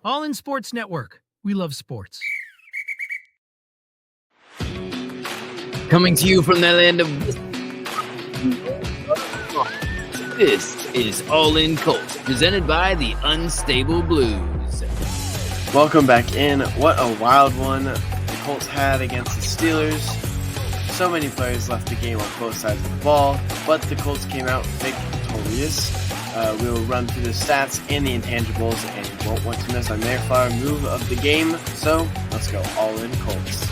All in Sports Network. We love sports. Coming to you from the land of this is All In Colts, presented by the Unstable Blues. Welcome back in. What a wild one the Colts had against the Steelers. So many players left the game on both sides of the ball, but the Colts came out victorious. We will run through the stats and the intangibles, and you won't want to miss our Mayflower move of the game. So let's go All In Colts.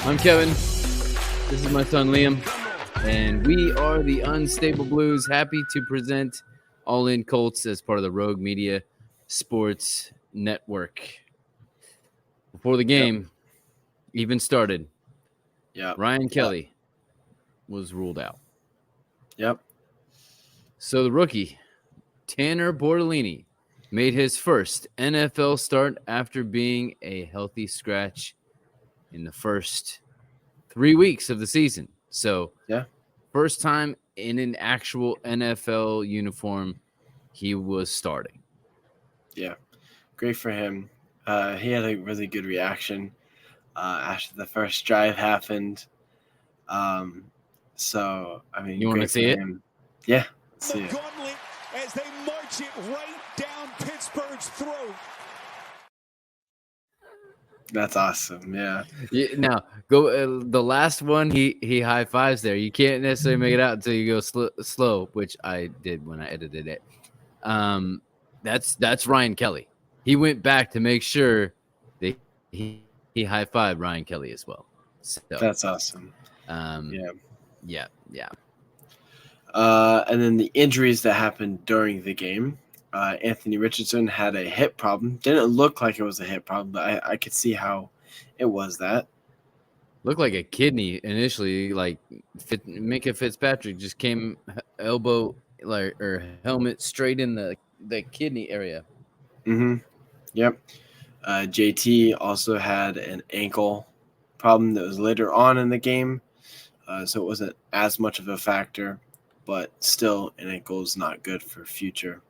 I'm Kevin. This is my son Liam, and we are the Unstable Blues. Happy to present All In Colts as part of the Rogue Media Sports Network. Before the game even started, Ryan Kelly was ruled out. Yep. So the rookie, Tanner Bortolini, made his first NFL start after being a healthy scratch in the first 3 weeks of the season. So first time in an actual NFL uniform, he was starting. Yeah, great for him. He had a really good reaction after the first drive happened. So, I mean, you want to see it? Yeah, let's see it. As they march it right down Pittsburgh's throat. That's awesome. Yeah. Now go the last one. He high fives there. You can't necessarily make it out until you go slow, which I did when I edited it. That's Ryan Kelly. He went back to make sure that he high fived Ryan Kelly as well. So that's awesome. Yeah. And then the injuries that happened during the game. Anthony Richardson had a hip problem. Didn't look like it was a hip problem, but I could see how it was that. Looked like a kidney initially, like Minka Fitzpatrick just came elbow or helmet straight in the kidney area. Mm-hmm. Yep. JT also had an ankle problem that was later on in the game, so it wasn't as much of a factor, but still an ankle is not good for future.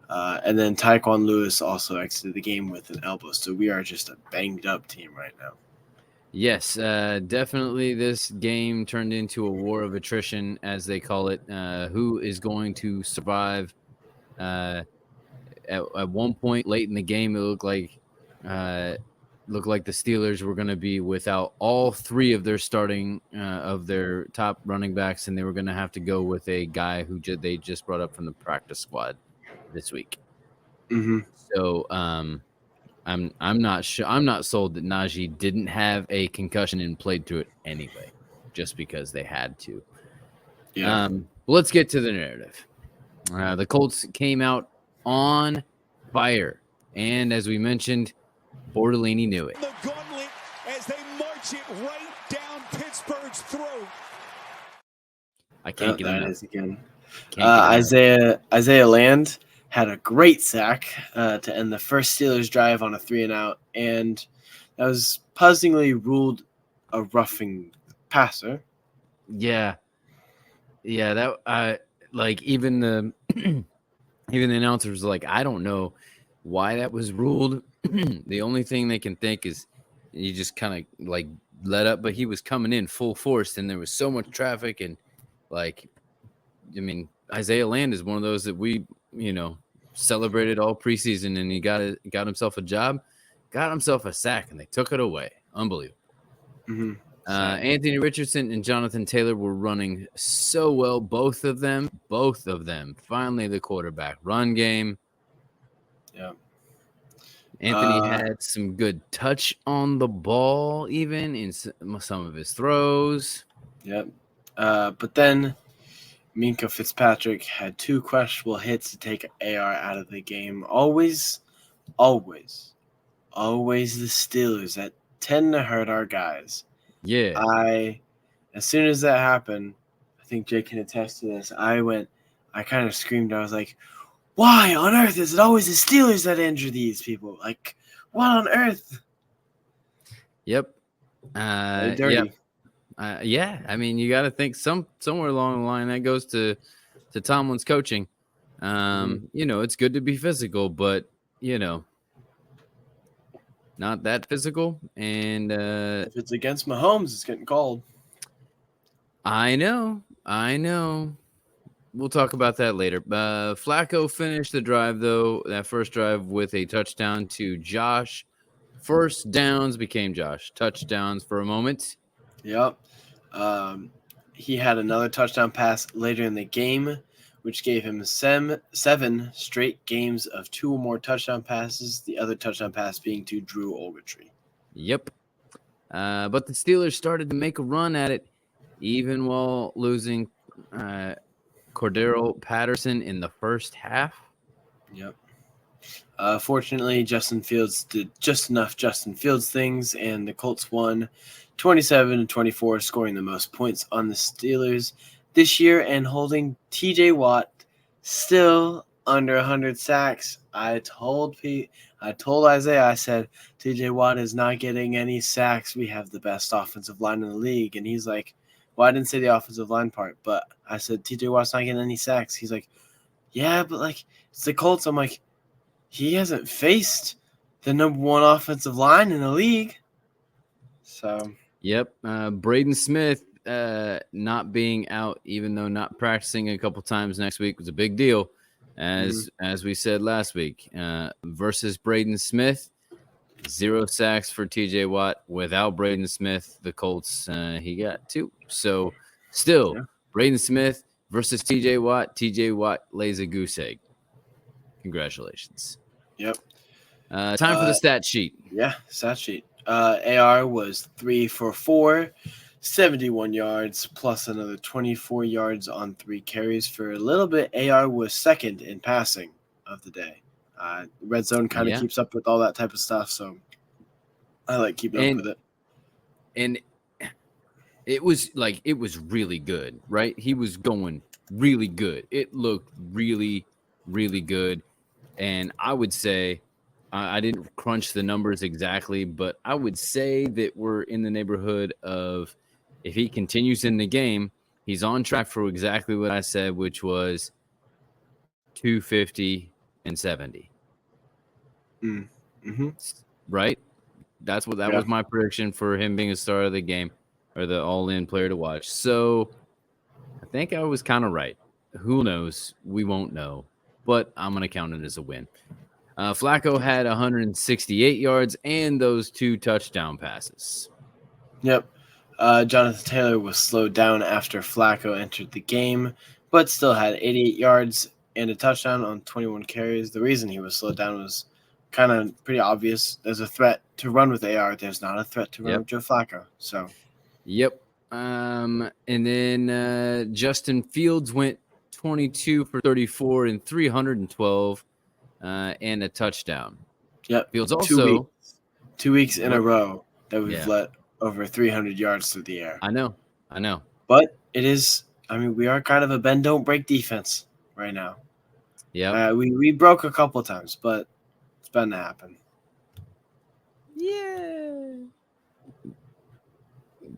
And then Tyquan Lewis also exited the game with an elbow. So we are just a banged-up team right now. Yes, definitely this game turned into a war of attrition, as they call it. Who is going to survive? At one point late in the game, it looked like the Steelers were going to be without all three of their starting of their top running backs, and they were going to have to go with a guy who they just brought up from the practice squad this week. Mm-hmm. So I'm not sure. I'm not sold that Najee didn't have a concussion and played through it anyway, just because they had to. Yeah. Let's get to the narrative. The Colts came out on fire, and as we mentioned, Bortolini knew it. The gauntlet as they march it right down Pittsburgh's throat. I can't get enough. Again. Can't get Isaiah Land had a great sack to end the first Steelers drive on a 3-and-out, and that was puzzlingly ruled a roughing passer. Yeah, that like even the even the announcers were like, I don't know why that was ruled. The only thing they can think is you just kind of like let up, but he was coming in full force, and there was so much traffic, and like, I mean, Isaiah Land is one of those that we, celebrated all preseason, and he got himself a job, got himself a sack, and they took it away. Unbelievable. Mm-hmm. Anthony Richardson and Jonathan Taylor were running so well. Both of them. Finally, the quarterback run game. Yeah. Anthony had some good touch on the ball, even in some of his throws. Yep. But then Minka Fitzpatrick had 2 questionable hits to take AR out of the game. Always the Steelers that tend to hurt our guys. Yeah. As soon as that happened, I think Jake can attest to this. I kind of screamed. I was like, why on earth is it always the Steelers that injure these people? Like, what on earth? Yep. Dirty. Yep. Yeah, I mean, you got to think somewhere along the line that goes to Tomlin's coaching. It's good to be physical, but you know, not that physical. And If it's against Mahomes, it's getting called. I know. We'll talk about that later. Flacco finished the drive, though, that first drive with a touchdown to Josh. First downs became Josh. Touchdowns for a moment. Yep. He had another touchdown pass later in the game, which gave him seven straight games of 2 or more touchdown passes, the other touchdown pass being to Drew Ogletree. Yep. But the Steelers started to make a run at it, even while losing Cordero Patterson in the first half. Yep. Fortunately, Justin Fields did just enough Justin Fields things, and the Colts won 27-24, scoring the most points on the Steelers this year and holding TJ Watt still under 100 sacks. I told Isaiah, I said, TJ Watt is not getting any sacks. We have the best offensive line in the league. And he's like, well, I didn't say the offensive line part, but I said, TJ Watt's not getting any sacks. He's like, yeah, but like, it's the Colts. I'm like, he hasn't faced the number 1 offensive line in the league. So, yep. Braden Smith not being out, even though not practicing a couple times next week, was a big deal, as we said last week. Versus Braden Smith, 0 sacks for TJ Watt. Without Braden Smith, the Colts, he got 2. So, still, yeah. Braden Smith versus TJ Watt. TJ Watt lays a goose egg. Congratulations. Yep. Time for the stat sheet. Yeah, stat sheet. AR was 3 for 4, 71 yards, plus another 24 yards on 3 carries. For a little bit, AR was second in passing of the day. Red zone kind of keeps up with all that type of stuff, so I like keeping up with it. And it was really good, right? He was going really good. It looked really, really good. And I would say, I didn't crunch the numbers exactly, but I would say that we're in the neighborhood of, if he continues in the game, he's on track for exactly what I said, which was 250 and 70. Mm-hmm. Right? That was my prediction for him being a star of the game, or the all-in player to watch. So I think I was kind of right. Who knows? We won't know. But I'm going to count it as a win. Flacco had 168 yards and those 2 touchdown passes. Yep. Jonathan Taylor was slowed down after Flacco entered the game, but still had 88 yards and a touchdown on 21 carries. The reason he was slowed down was kind of pretty obvious. There's a threat to run with AR. There's not a threat to run with Joe Flacco. So. Yep. And then Justin Fields went 22 for 34 and 312 and a touchdown. Yep. Fields also 2 weeks in a row that we've let over 300 yards through the air. I know. But it is, we are kind of a bend don't break defense right now. Yeah. We broke a couple times, but it's bound to happen. Yeah.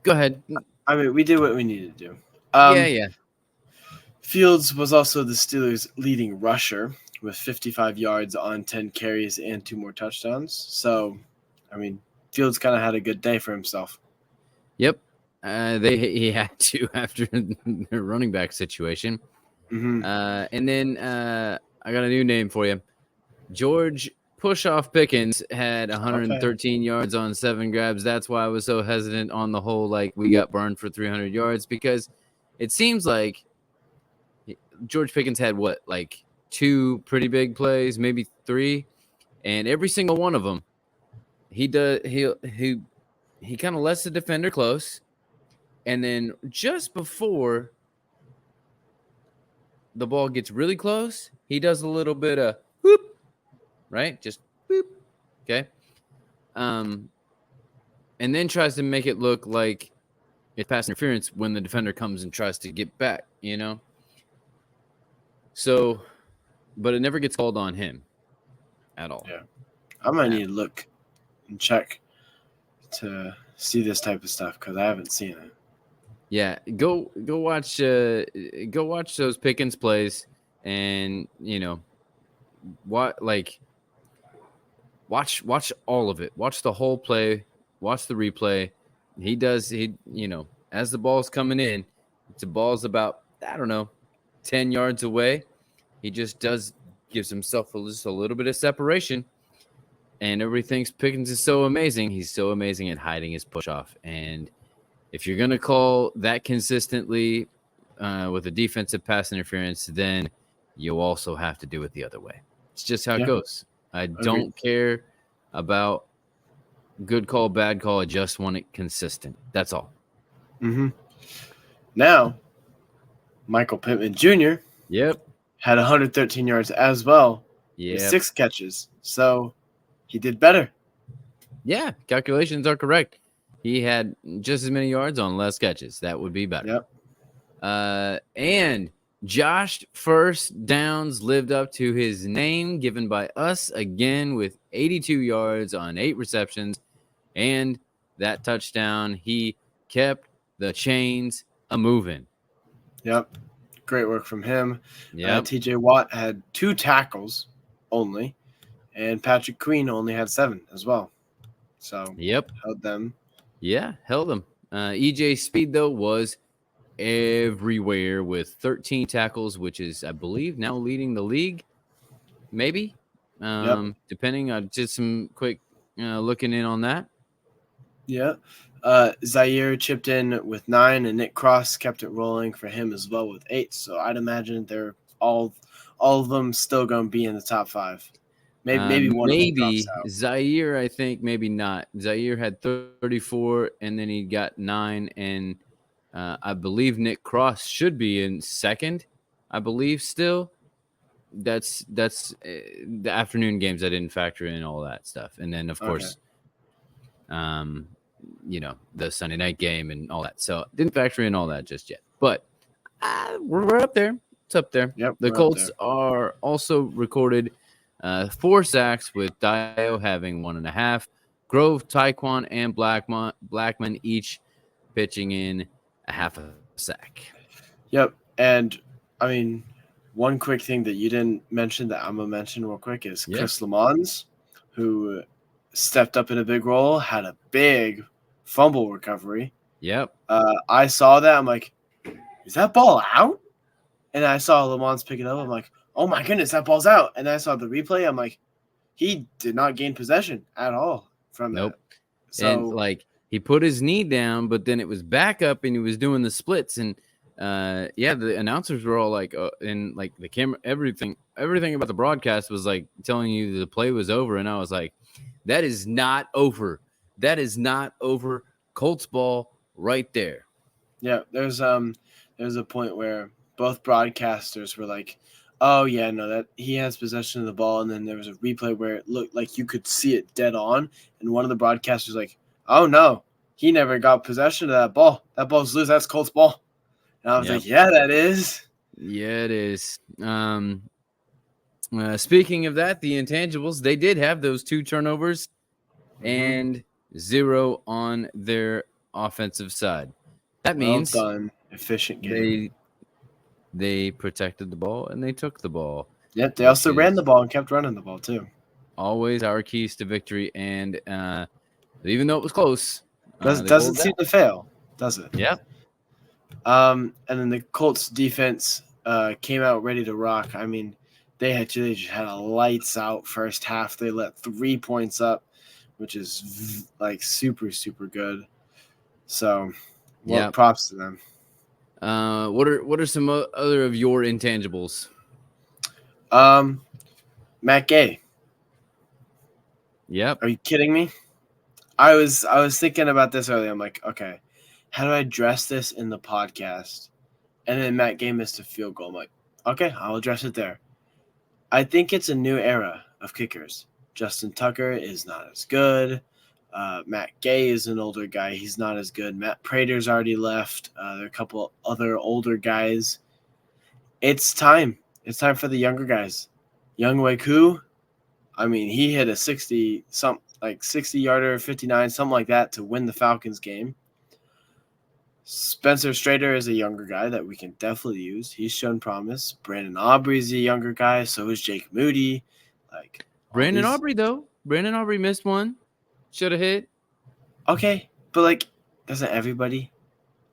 Go ahead. We did what we needed to do. Yeah. Fields was also the Steelers' leading rusher with 55 yards on 10 carries and 2 more touchdowns. So, Fields kind of had a good day for himself. Yep. He had to after their running back situation. Mm-hmm. And then I got a new name for you. George Push-Off Pickens had 113 yards on 7 grabs. That's why I was so hesitant on the whole, we got burned for 300 yards, because it seems like George Pickens had 2 pretty big plays, maybe 3, and every single one of them, he kind of lets the defender close, and then just before the ball gets really close, he does a little bit of whoop, right? Just whoop, okay. And then tries to make it look like it's pass interference when the defender comes and tries to get back, So, but it never gets called on him at all. Yeah. I might need to look and check to see this type of stuff, because I haven't seen it. Yeah, go watch those Pickens plays, and what Watch all of it. Watch the whole play. Watch the replay. As the ball's coming in, the ball's about, I don't know, 10 yards away. He just gives himself just a little bit of separation. And everybody thinks Pickens is so amazing. He's so amazing at hiding his push off. And if you're going to call that consistently with a defensive pass interference, then you'll also have to do it the other way. It's just how it goes. I don't care about good call, bad call. I just want it consistent. That's all. Mm-hmm. Now, Michael Pittman Jr. Yep. had 113 yards as well with 6 catches. So he did better. Yeah, calculations are correct. He had just as many yards on less catches. That would be better. Yep. And Josh first downs lived up to his name given by us again with 82 yards on 8 receptions. And that touchdown, he kept the chains a-moving. Yep. Great work from him. Yep. TJ Watt had 2 tackles only, and Patrick Queen only had 7 as well. So held them. Yeah, held them. EJ Speed, though, was everywhere with 13 tackles, which is, I believe, now leading the league. Maybe. Depending on just some quick looking in on that. Yeah. Zaire chipped in with 9, and Nick Cross kept it rolling for him as well with 8. So I'd imagine they're all of them still going to be in the top 5. Maybe one of them drops out. Zaire, I think maybe not. Zaire had 34, and then he got 9, and I believe Nick Cross should be in second. I believe still. That's the afternoon games. I didn't factor in all that stuff, and then of course, the Sunday night game and all that. So didn't factor in all that just yet, but we're up there. It's up there. Yep, the Colts are also recorded 4 sacks with Dio having 1.5. Grove, Taekwon, and Blackman each pitching in a half a sack. Yep. And I mean, one quick thing that you didn't mention that I'm going to mention real quick is Chris Lamons, who stepped up in a big role, had a big fumble recovery. Yep. I saw that. I'm like, is that ball out? And I saw Lamons pick it up. I'm like, oh my goodness, that ball's out. And I saw the replay. I'm like, he did not gain possession at all from that. So, and he put his knee down, but then it was back up and he was doing the splits. And the announcers were all like, and like the camera, everything about the broadcast was like telling you the play was over. And I was like, that is not over. That is not over. Colts ball right there. Yeah, there's a point where both broadcasters were like, oh yeah, no, that he has possession of the ball, and then there was a replay where it looked like you could see it dead on, and one of the broadcasters like, oh no, he never got possession of that ball. That ball's loose. That's Colts ball. And I was like, yeah, that is. Yeah, it is. Speaking of that, the intangibles, they did have those 2 turnovers and 0 on their offensive side. That means done. Efficient game. They protected the ball and they took the ball. Yep, they also ran the ball and kept running the ball too. Always our keys to victory, and even though it was close, doesn't seem to fail, does it? Yeah. And then the Colts defense came out ready to rock. I mean, they just had a lights out first half. They let 3 points up, which is like super, super good. So, props to them. What are some other of your intangibles? Matt Gay. Yep. Are you kidding me? I was thinking about this earlier. I'm like, okay, how do I address this in the podcast? And then Matt Gay missed a field goal. I'm like, okay, I'll address it there. I think it's a new era of kickers. Justin Tucker is not as good. Matt Gay is an older guy. He's not as good. Matt Prater's already left. There are a couple other older guys. It's time. It's time for the younger guys. Young Wei-Koo, I mean, he hit a 60-yarder, 59, something like that to win the Falcons game. Spencer Strader is a younger guy that we can definitely use. He's shown promise. Brandon Aubrey's a younger guy. So is Jake Moody. Brandon Aubrey, though. Brandon Aubrey missed one. Should have hit. Okay, but like, doesn't everybody?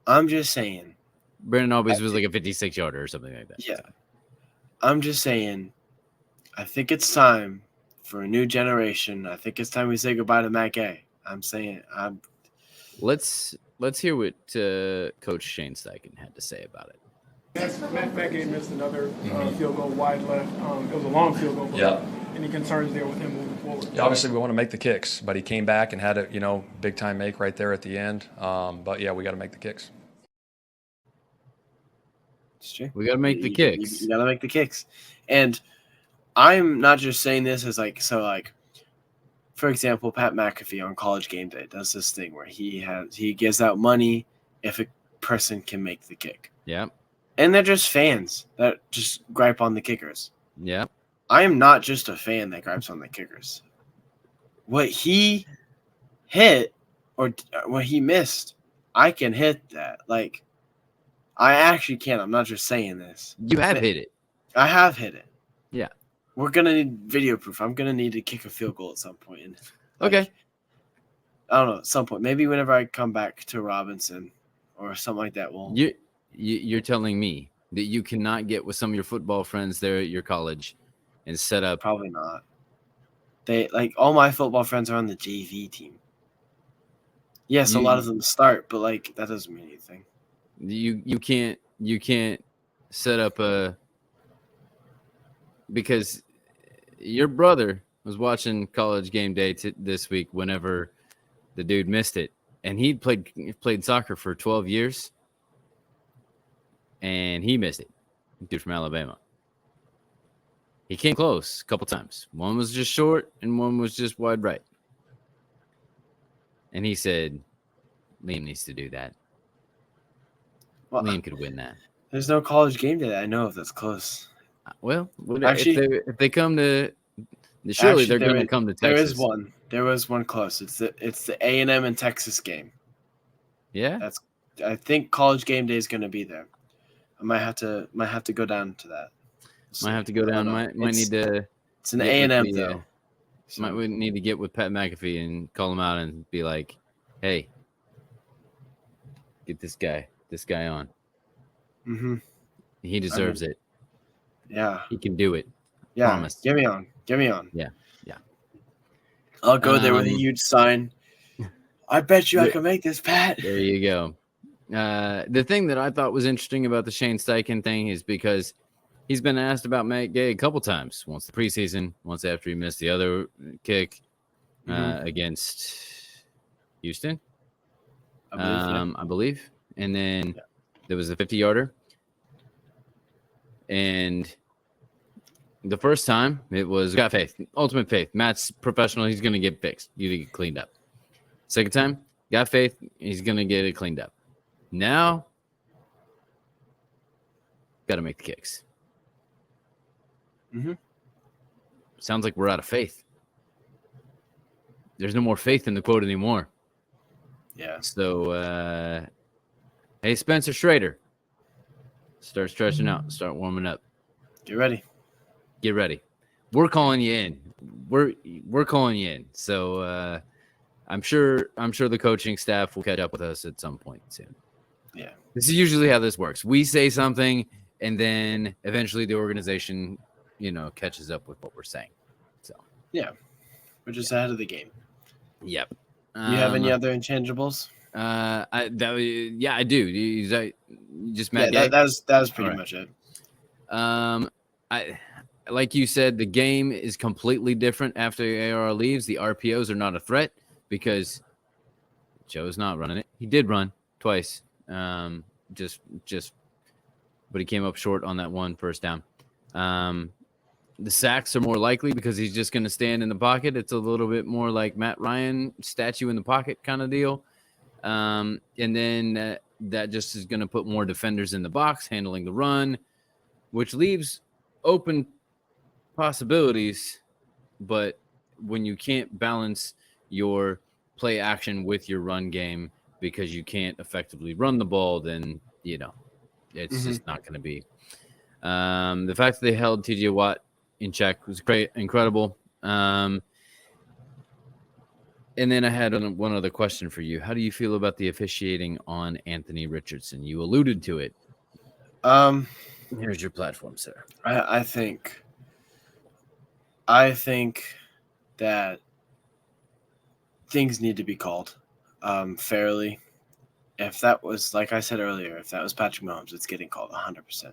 I'm just saying. Brandon Aubrey's was like a 56-yarder or something like that. Yeah. I'm just saying, I think it's time for a new generation. I think it's time we say goodbye to Matt Gay. I'm saying, Let's hear what Coach Shane Steichen had to say about it. Matt Gay missed another field goal wide left. It was a long field goal. Yeah. Any concerns there with him moving forward? Yeah, obviously, we want to make the kicks, but he came back and had a big time make right there at the end. But yeah, we got to make the kicks. it's true. We got to make the kicks. You got to make the kicks. And I'm not just saying this as for example, Pat McAfee on College Game Day does this thing where he gives out money if a person can make the kick. Yeah. And they're just fans that just gripe on the kickers. Yeah. I am not just a fan that gripes on the kickers. What he hit or what he missed, I can hit that. Like, I actually can. I'm not just saying this. You have hit it. I have hit it. Yeah. We're going to need video proof. I'm going to need to kick a field goal at some point. And, Okay. I don't know, at some point. Maybe whenever I come back to Robinson or something like that. You're telling me that you cannot get with some of your football friends there at your college and set up. Probably not. All my football friends are on the JV team. Yes, a lot of them start, but that doesn't mean anything. You can't set up because your brother was watching College Game Day this week whenever the dude missed it, and he played soccer for 12 years, and he missed it. Dude from Alabama. He came close a couple times. One was just short, and one was just wide right. And he said, Liam needs to do that. Well, Liam could win that. There's no College Game Day that I know of that's close. Well, Actually, if they come to, surely they're going to come to Texas. There is one. There was one close. It's the A&M and Texas game. Yeah, I think College Game Day is going to be there. I might have to go down to that. Might have to go down. Might need to. It's an A&M though. Might need to get with Pat McAfee and call him out and be like, "Hey, get this guy on. Mm-hmm. He deserves it. Yeah, he can do it. Yeah, Promise. Get me on. Yeah. I'll go there with a huge sign. I bet you I can make this, Pat. There you go. The thing that I thought was interesting about the Shane Steichen thing is because he's been asked about Matt Gay a couple times. Once the preseason, once after he missed the other kick against Houston, I believe. And then there was a 50-yarder. And the first time it was got faith, ultimate faith. Matt's professional. He's going to get fixed. You get cleaned up. Second time, got faith. He's going to get it cleaned up. Now, got to make the kicks. Sounds like we're out of faith. There's no more faith in the quote anymore. Yeah. So, hey, Spencer Schrader, start stretching out. Start warming up. Get ready. Get ready. We're calling you in. We're calling you in. So I'm sure the coaching staff will catch up with us at some point soon. Yeah. This is usually how this works. We say something, and then eventually the organization, catches up with what we're saying. So yeah, we're just ahead of the game. Yep. You have any other intangibles? I do. You just Matt. Yeah, that was pretty much it. Like you said, the game is completely different after AR leaves. The RPOs are not a threat because Joe's not running it. He did run twice, but he came up short on that one first down. The sacks are more likely because he's just going to stand in the pocket. It's a little bit more like Matt Ryan, statue in the pocket kind of deal. And then that just is going to put more defenders in the box handling the run, which leaves open possibilities. But when you can't balance your play action with your run game because you can't effectively run the ball, then, it's just not going to be. The fact that they held TJ Watt in check was incredible. And then I had one other question for you. How do you feel about the officiating on Anthony Richardson? You alluded to it. Um, Here's your platform, sir. I think that things need to be called fairly. If that was, like I said earlier, if that was Patrick Mahomes, it's getting called 100%.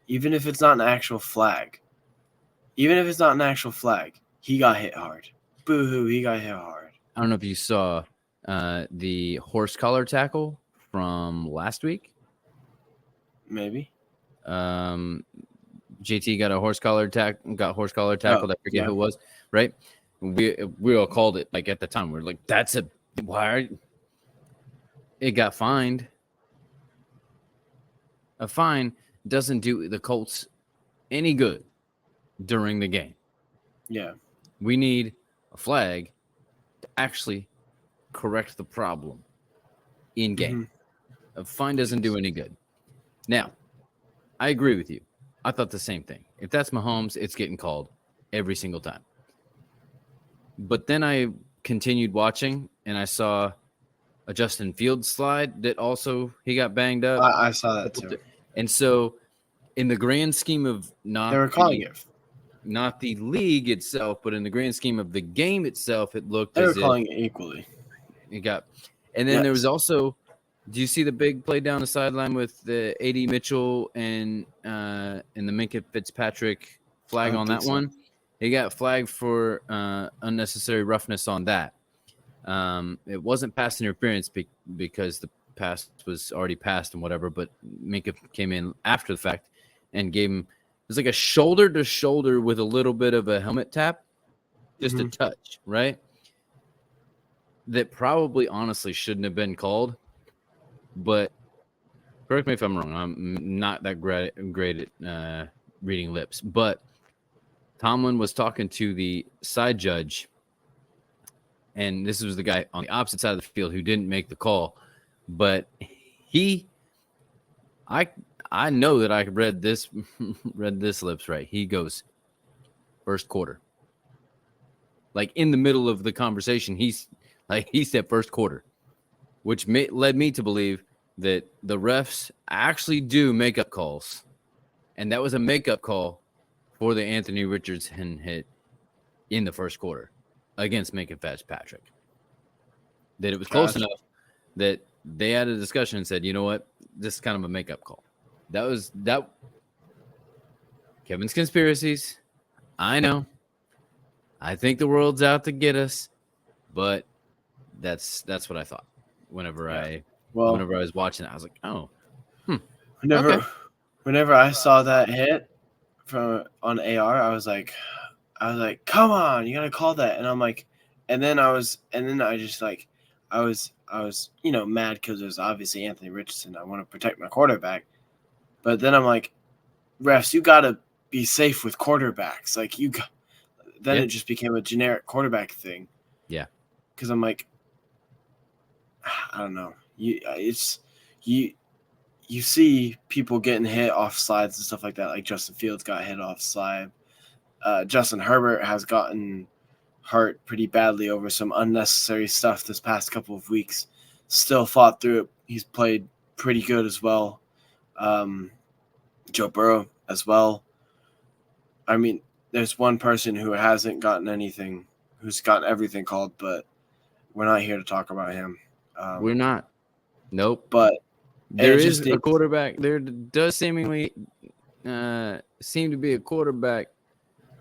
Even if it's not an actual flag. He got hit hard. Boo-hoo, he got hit hard. I don't know if you saw the horse collar tackle from last week. Maybe. JT got a horse collar tackled. I forget who it was. Right? We all called it like at the time. We're like, that's a why. It got fined. A fine doesn't do the Colts any good during the game. Yeah. We need a flag to actually correct the problem in game. A fine doesn't do any good. Now, I agree with you. I thought the same thing. If that's Mahomes, it's getting called every single time. But then I continued watching, and I saw a Justin Fields slide that also he got banged up. I saw that too. And so, in the grand scheme of They were calling it. Not the league itself, but in the grand scheme of the game itself, it looked They as were calling it equally. It got, and then there was also. Do you see the big play down the sideline with the A.D. Mitchell and the Minkah Fitzpatrick flag on that one? He got flagged for unnecessary roughness on that. It wasn't pass interference because the pass was already passed and whatever, but Minkah came in after the fact and gave him it was like a shoulder to shoulder with a little bit of a helmet tap, just a touch, right? That probably honestly shouldn't have been called. But correct me if I'm wrong. I'm not that great at reading lips. But Tomlin was talking to the side judge, and this was the guy on the opposite side of the field who didn't make the call. But I know that I read this lips right. He goes first quarter. Like in the middle of the conversation, he said first quarter. Which led me to believe that the refs actually do makeup calls. And that was a makeup call for the Anthony Richardson hit in the first quarter against Minkah Fitzpatrick. That it was close enough that they had a discussion and said, you know what, this is kind of a makeup call. That Kevin's conspiracies. I know. I think the world's out to get us, but that's what I thought. Whenever I was watching it, I was like, "Oh, Whenever I saw that hit on AR, I was like, "Come on, you gotta call that!" And I'm like, I was mad because it was obviously Anthony Richardson. I want to protect my quarterback, but then I'm like, refs, you gotta be safe with quarterbacks. Like it just became a generic quarterback thing. Yeah, because I'm like, I don't know. You see people getting hit off slides and stuff like that. Like Justin Fields got hit off slide. Justin Herbert has gotten hurt pretty badly over some unnecessary stuff this past couple of weeks. Still fought through it. He's played pretty good as well. Joe Burrow as well. I mean, there's one person who hasn't gotten anything, who's gotten everything called, but we're not here to talk about him. we're not. Nope. But there is a quarterback. There does seemingly seem to be a quarterback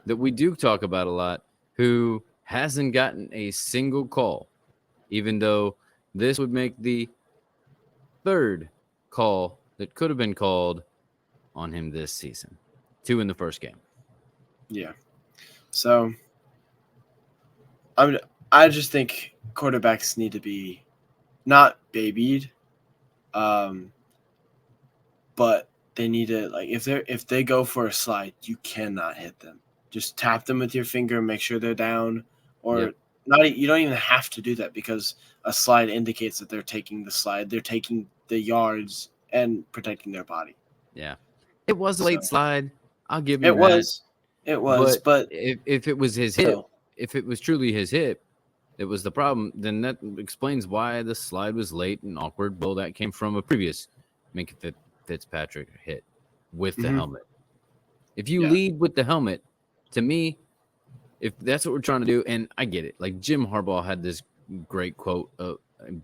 that we do talk about a lot who hasn't gotten a single call, even though this would make the third call that could have been called on him this season. 2 in the first game. Yeah. So I just think quarterbacks need to be not babied, but they need to, like, if they go for a slide, you cannot hit them. Just tap them with your finger, make sure they're down, or you don't even have to do that because a slide indicates that they're taking the slide, they're taking the yards and protecting their body. Yeah, it was a late slide. I'll give you it was, but if it was his hip, if it was truly his hip, it was the problem, then that explains why the slide was late and awkward. Well, that came from a previous Minka Fitzpatrick hit with the helmet. If you lead with the helmet, to me, if that's what we're trying to do, and I get it. Like Jim Harbaugh had this great quote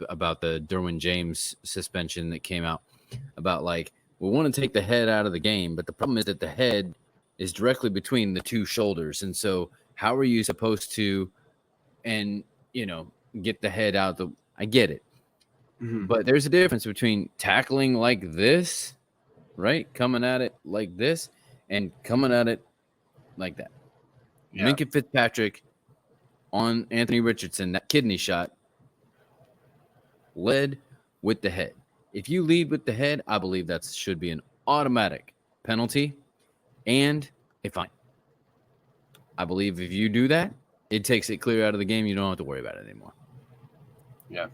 about the Derwin James suspension that came out about like, we want to take the head out of the game, but the problem is that the head is directly between the two shoulders. And so how are you supposed to, get the head out I get it. But there's a difference between tackling like this, right? Coming at it like this and coming at it like that. Yeah. Minka Fitzpatrick on Anthony Richardson, that kidney shot, led with the head. If you lead with the head, I believe that should be an automatic penalty and a fine. I believe if you do that, it takes it clear out of the game. You don't have to worry about it anymore. Yeah.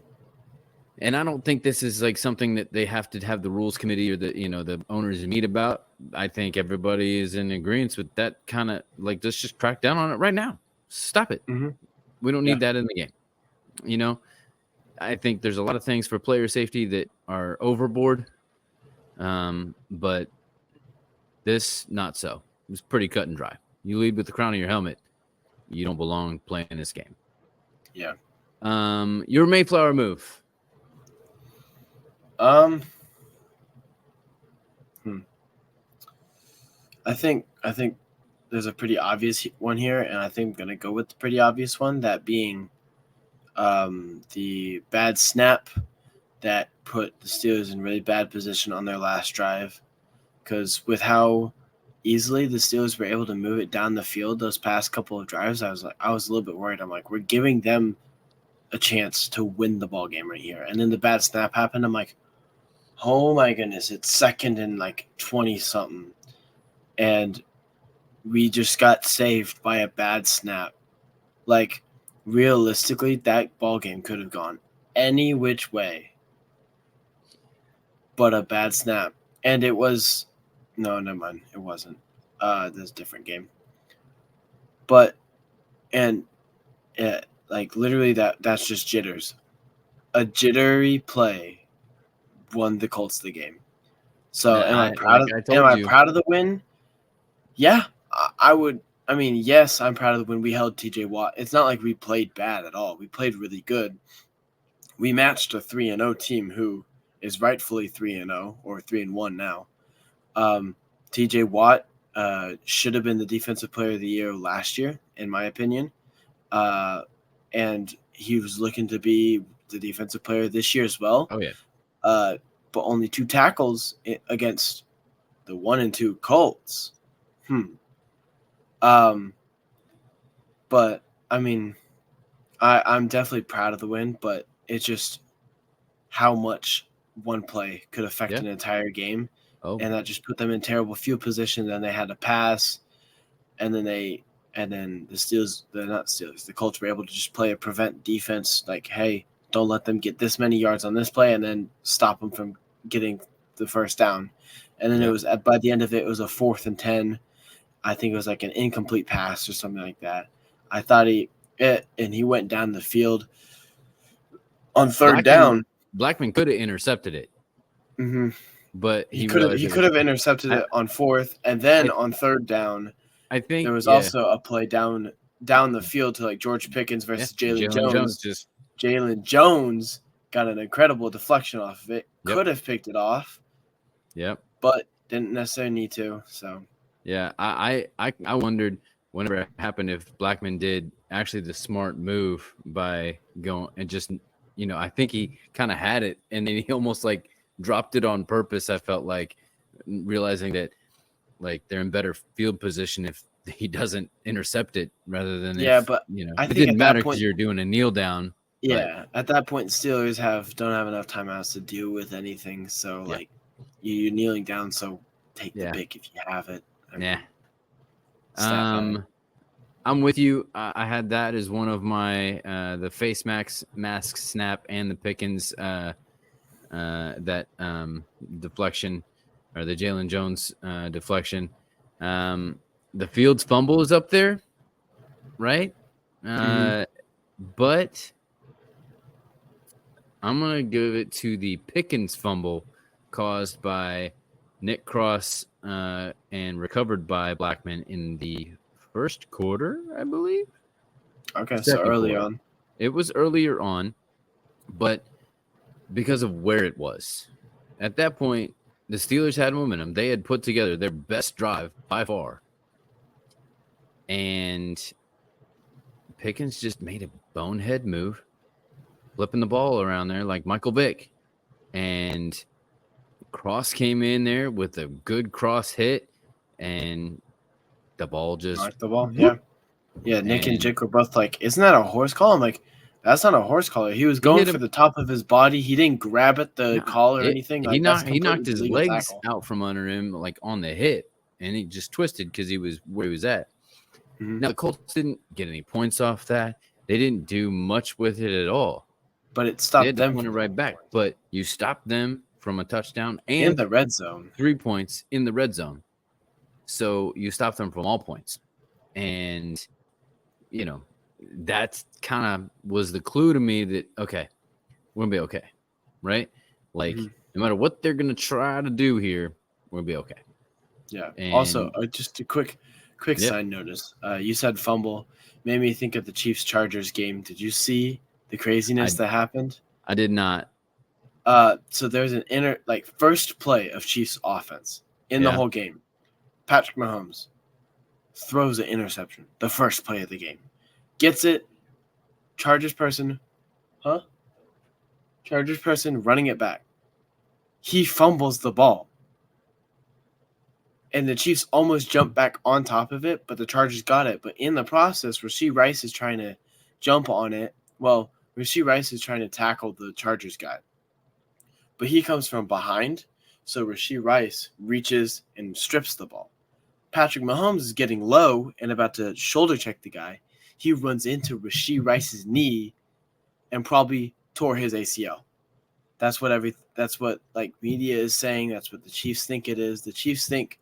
And I don't think this is like something that they have to have the rules committee or the owners meet about. I think everybody is in agreement with that kind of like, let's just crack down on it right now. Stop it. We don't need that in the game. I think there's a lot of things for player safety that are overboard. But this, not so. It's pretty cut and dry. You lead with the crown of your helmet. You don't belong playing this game. Yeah. Your Mayflower move. I think there's a pretty obvious one here, and I think I'm gonna go with the pretty obvious one, that being the bad snap that put the Steelers in really bad position on their last drive. Because with how easily the Steelers were able to move it down the field those past couple of drives, I was a little bit worried. I'm like, we're giving them a chance to win the ball game right here. And then the bad snap happened. I'm like, oh my goodness, it's second and like 20 something. And we just got saved by a bad snap. Like, realistically, that ball game could have gone any which way but a bad snap. And it was – no, never mind. It wasn't. This different game. But – and like literally that's just jitters. A jittery play won the Colts the game. So am I proud of the win? Yeah, I would. I mean, yes, I'm proud of the win. We held TJ Watt. It's not like we played bad at all. We played really good. We matched a 3-0 team who is rightfully 3-0 or 3-1 now. TJ Watt should have been the defensive player of the year last year, in my opinion. And he was looking to be the defensive player this year as well. Oh, yeah. But only 2 tackles against the 1-2 Colts. But I mean, I'm definitely proud of the win, but it's just how much one play could affect an entire game. Oh. And that just put them in terrible field position. Then they had to pass, and then the Colts were able to just play a prevent defense. Like, hey, don't let them get this many yards on this play, and then stop them from getting the first down. And then it was by the end of it was a 4th and 10. I think it was like an incomplete pass or something like that. I thought he went down the field on third down. Blackman could have intercepted it. But he could have intercepted it on 4th, and then on 3rd down. I think there was also a play down the field to like George Pickens versus Jalen Jones. Jalen Jones got an incredible deflection off of it. Could have picked it off. Yep. But didn't necessarily need to. So yeah, I wondered whenever it happened if Blackman did actually the smart move by going and just I think he kind of had it and then he almost like dropped it on purpose. I felt like realizing that like they're in better field position if he doesn't intercept it rather than but I think it didn't matter because you're doing a kneel down. Yeah, at that point, Steelers don't have enough timeouts to deal with anything. So like you're kneeling down, so take the pick if you have it. I'm with you. I had that as one of my the face mask snap and the Pickens that deflection or the Jalen Jones deflection. The Fields fumble is up there, right? but I'm going to give it to the Pickens fumble caused by Nick Cross and recovered by Blackman in the first quarter, I believe. Okay, so Second early quarter. on. It was earlier on, but because of where it was. At that point, the Steelers had momentum. They had put together their best drive by far. And Pickens just made a bonehead move, flipping the ball around there like Michael Vick. And Cross came in there with a good cross hit, and the ball just Knocked the ball. whoop, Yeah, Nick and and Jake were both like, "Isn't that a horse collar?" I'm like, "That's not a horse collar." He was He going hit for him- the top of his body. He didn't grab at the collar or it- anything. he Like that's knocked completely his legal legs tackle. out from under him like on the hit, and he just twisted because he was where he was at. Mhm. Now the Colts didn't get any points off that. They didn't do much with it at all. But it They stopped had to them point it from right back. But you stopped them from a touchdown in and the red zone. 3 points in the red zone. So you stopped them from all points. And, you know, that kind of was the clue to me that, okay, we're going to be okay. Right? Like, Mhm. no matter what they're going to try to do here, we're going to be okay. Yeah. And- Also, just a quick Yep. side notice. You said fumble. Made me think of the Chiefs Chargers game. Did you see the craziness that happened? I did not. So there's an first play of Chiefs offense in the Yeah. whole game. Patrick Mahomes throws an interception. The first play of the game. Gets it. Chargers person running it back. He fumbles the ball. And the Chiefs almost jump back on top of it, but the Chargers got it. But in the process, Rashee Rice is trying to jump on it. Well, Rashee Rice is trying to tackle the Chargers guy. But he comes from behind, so Rashee Rice reaches and strips the ball. Patrick Mahomes is getting low and about to shoulder check the guy. He runs into Rashee Rice's knee and probably tore his ACL. That's what media is saying. That's what the Chiefs think it is. The Chiefs think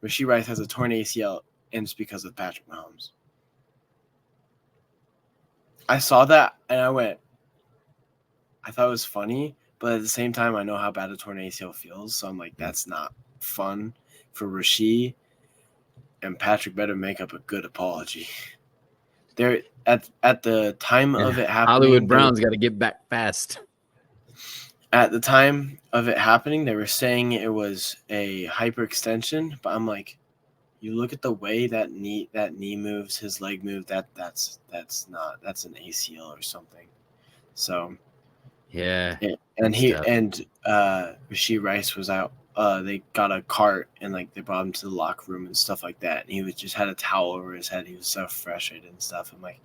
Rashee Rice has a torn ACL, and it's because of Patrick Mahomes. I saw that, and I thought it was funny, but at the same time, I know how bad a torn ACL feels, so I'm like, that's not fun for Rashee, and Patrick better make up a good apology. There, at the time of it happening, Hollywood Brown's got to get back fast. At the time of it happening, they were saying it was a hyperextension, but I'm like, you look at the way that knee moves, his leg move, that's an ACL or something. So Yeah. and tough. Rashee Rice was out. They got a cart and they brought him to the locker room and stuff like that. And he just had a towel over his head. He was so frustrated and stuff. I'm like,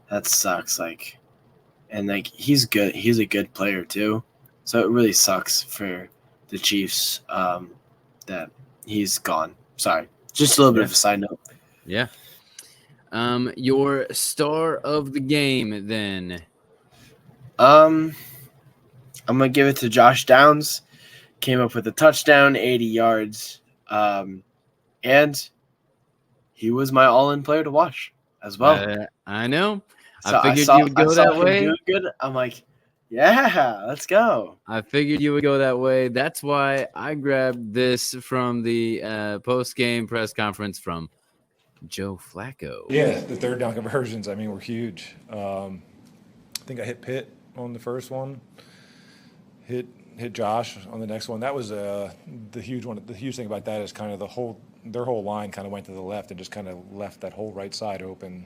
that sucks. He's good. He's a good player too. So it really sucks for the Chiefs that he's gone. Sorry. Just a little bit of a side note. Yeah. Your star of the game then. I'm gonna give it to Josh Downs. Came up with a touchdown, 80 yards, and he was my all-in player to watch as well. I know. So I figured you would go that way. Doing good. I'm like, yeah, let's go. I figured you would go that way. That's why I grabbed this from the post-game press conference from Joe Flacco. Yeah, the third down conversions, were huge. I think I hit Pitt on the first one, hit Josh on the next one. That was the huge one. The huge thing about that is kind of their whole line kind of went to the left and just kind of left that whole right side open.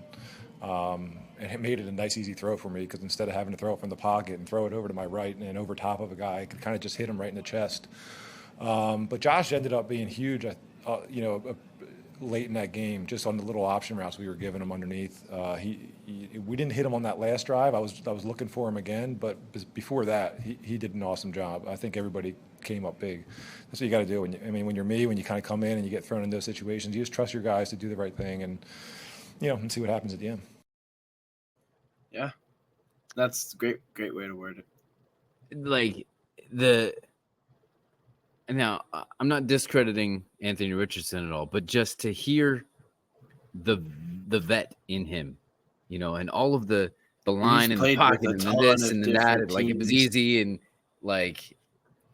And it made it a nice, easy throw for me because instead of having to throw it from the pocket and throw it over to my right and over top of a guy, I could kind of just hit him right in the chest. But Josh ended up being huge, late in that game, just on the little option routes we were giving him underneath. We didn't hit him on that last drive. I was looking for him again, but before that, he did an awesome job. I think everybody came up big. That's what you got to do. When you're me, when you kind of come in and you get thrown in those situations, you just trust your guys to do the right thing and see what happens at the end. Yeah, that's a great way to word it. Now, I'm not discrediting Anthony Richardson at all, but just to hear the vet in him, and all of the the line in the played with pocket a and the ton this of and the that. different And, like, it was teams. easy. And like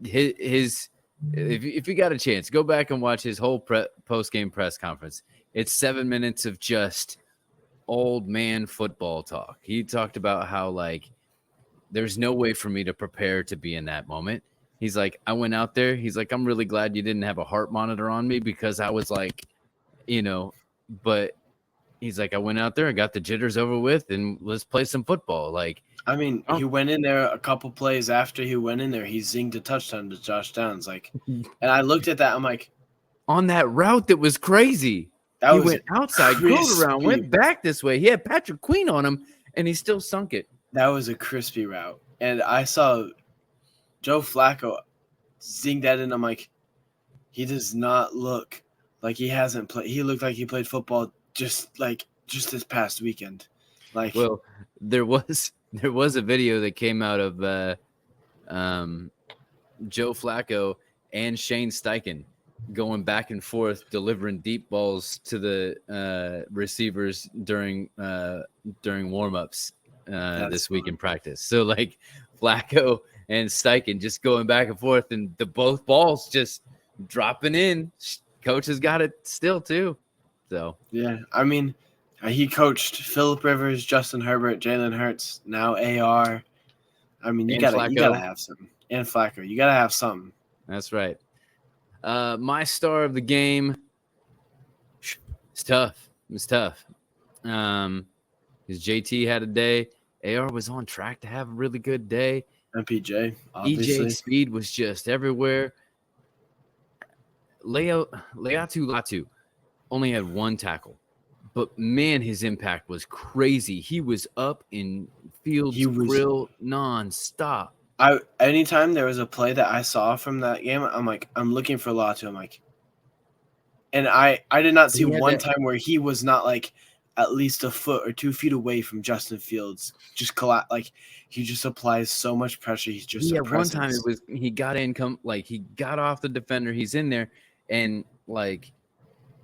his if you got a chance, go back and watch his whole post game press conference. It's 7 minutes of just old man football talk. He talked about how, like, there's no way for me to prepare to be in that moment. He's like, I went out there. He's like, I'm really glad you didn't have a heart monitor on me, because I was like, but he's like, I went out there, I got the jitters over with, and let's play some football. Like, I mean, he went in there a couple plays after he went in there. He zinged a touchdown to Josh Downs. Like, and I looked at that. I'm like, on that route, that was crazy. that He was went outside, curled around, crispy. went back this way. He had Patrick Queen on him, and he still sunk it. That was a crispy route. And I saw Joe Flacco zing that in. I'm like, he does not look like he hasn't played. He looked like he played football just this past weekend. Like, Well, there was a video that came out of Joe Flacco and Shane Steichen going back and forth, delivering deep balls to the receivers during warm-ups this week in practice. So, like, Flacco and Steichen just going back and forth, and both balls just dropping in. Coach has got it still too. So yeah, I mean, he coached Phillip Rivers, Justin Herbert, Jalen Hurts, now AR. I mean, you gotta have something. And Flacco, you gotta have something. That's right. My star of the game. It's tough. Because JT had a day. AR was on track to have a really good day. MPJ, obviously. EJ speed was just everywhere. Leatu Latu only had one tackle, but man, his impact was crazy. He was up in Fields' grill nonstop. Anytime there was a play that I saw from that game, I'm like, I'm looking for Latu. I'm like, and I did not see one time where he was not like at least a foot or 2 feet away from Justin Fields. Just like he just applies so much pressure. He's just one time he got in, he got off the defender. He's in there, and like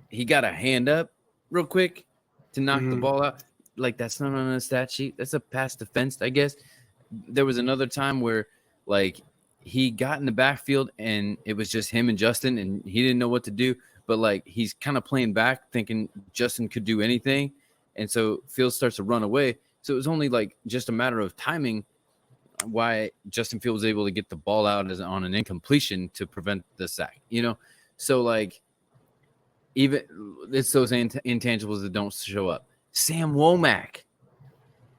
he got a hand up real quick to knock the ball out. Like, that's not on a stat sheet. That's a pass defense, I guess. There was another time where, like, he got in the backfield and it was just him and Justin, and he didn't know what to do. But, like, he's kind of playing back, thinking Justin could do anything. And so Fields starts to run away. So it was only, like, just a matter of timing why Justin Fields was able to get the ball out on an incompletion to prevent the sack, So, like, even it's those intangibles that don't show up. Sam Womack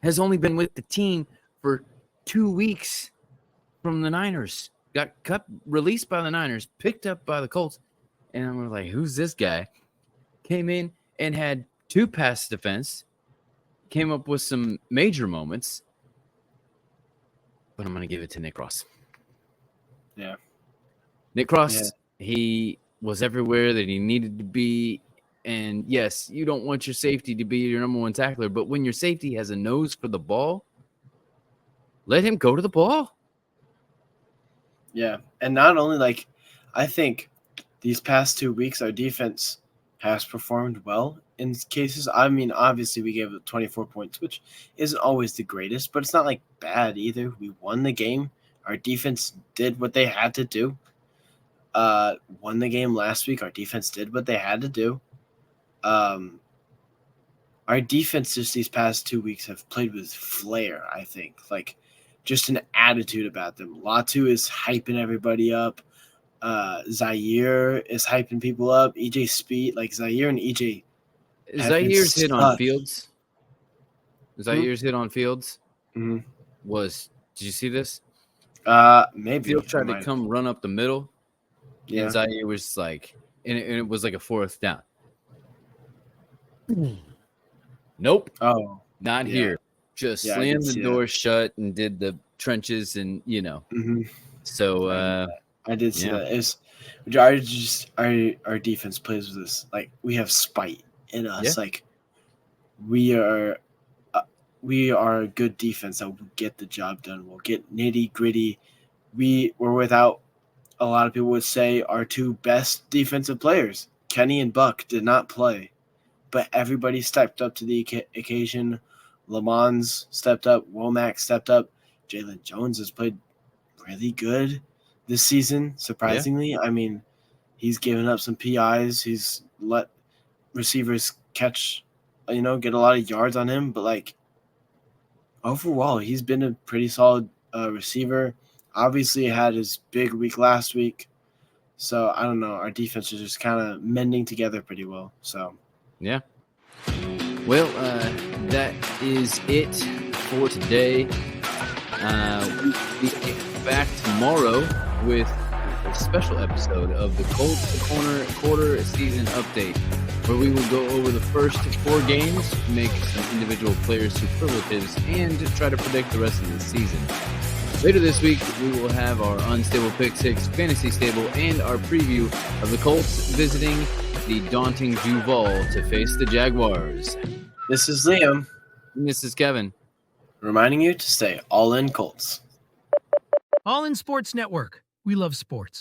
has only been with the team for 2 weeks from the Niners. Got released by the Niners, picked up by the Colts. And I'm like, who's this guy? Came in and had 2 pass defense, came up with some major moments. But I'm going to give it to Nick Ross. Yeah. Nick Ross, he was everywhere that he needed to be. And yes, you don't want your safety to be your number one tackler, but when your safety has a nose for the ball, let him go to the ball. Yeah. And not only, like, I think these past 2 weeks, our defense has performed well in cases. I mean, obviously we gave it 24 points, which isn't always the greatest, but it's not like bad either. We won the game. Our defense did what they had to do. Won the game last week. Our defense did what they had to do. Our defense just these past 2 weeks have played with flair, I think. Like, just an attitude about them. Latu is hyping everybody up. Zaire is hyping people up. EJ Speed, like Zaire and EJ. Zaire's hit on Fields. Zaire's hit on Fields was. Did you see this? Maybe. Fields tried to come run up the middle. Yeah. And Zaire was like, and it was like a 4th down. Nope. Oh, not here. Just slammed the door shut and did the trenches, and So I did see that. Our defense plays with this. Like, we have spite in us. Yeah. Like, we are a good defense that will get the job done. We'll get nitty gritty. We were without, a lot of people would say, our 2 best defensive players. Kenny and Buck did not play, but everybody stepped up to the occasion. Lamons stepped up. Womack stepped up. Jalen Jones has played really good this season, surprisingly. I mean, he's given up some PIs. He's let receivers catch, get a lot of yards on him. But, like, overall, he's been a pretty solid receiver. Obviously, had his big week last week. So, I don't know. Our defense is just kind of mending together pretty well. So, yeah. Well, that is it for today. We'll be back tomorrow with a special episode of the Colts quarter season update, where we will go over the first 4 games, make some individual player superlatives, and try to predict the rest of the season. Later this week, we will have our Unstable Pick 6 Fantasy Stable and our preview of the Colts visiting the daunting Duval to face the Jaguars. this is Liam And this is Kevin. reminding you to stay all in Colts. All in Sports Network. We love sports.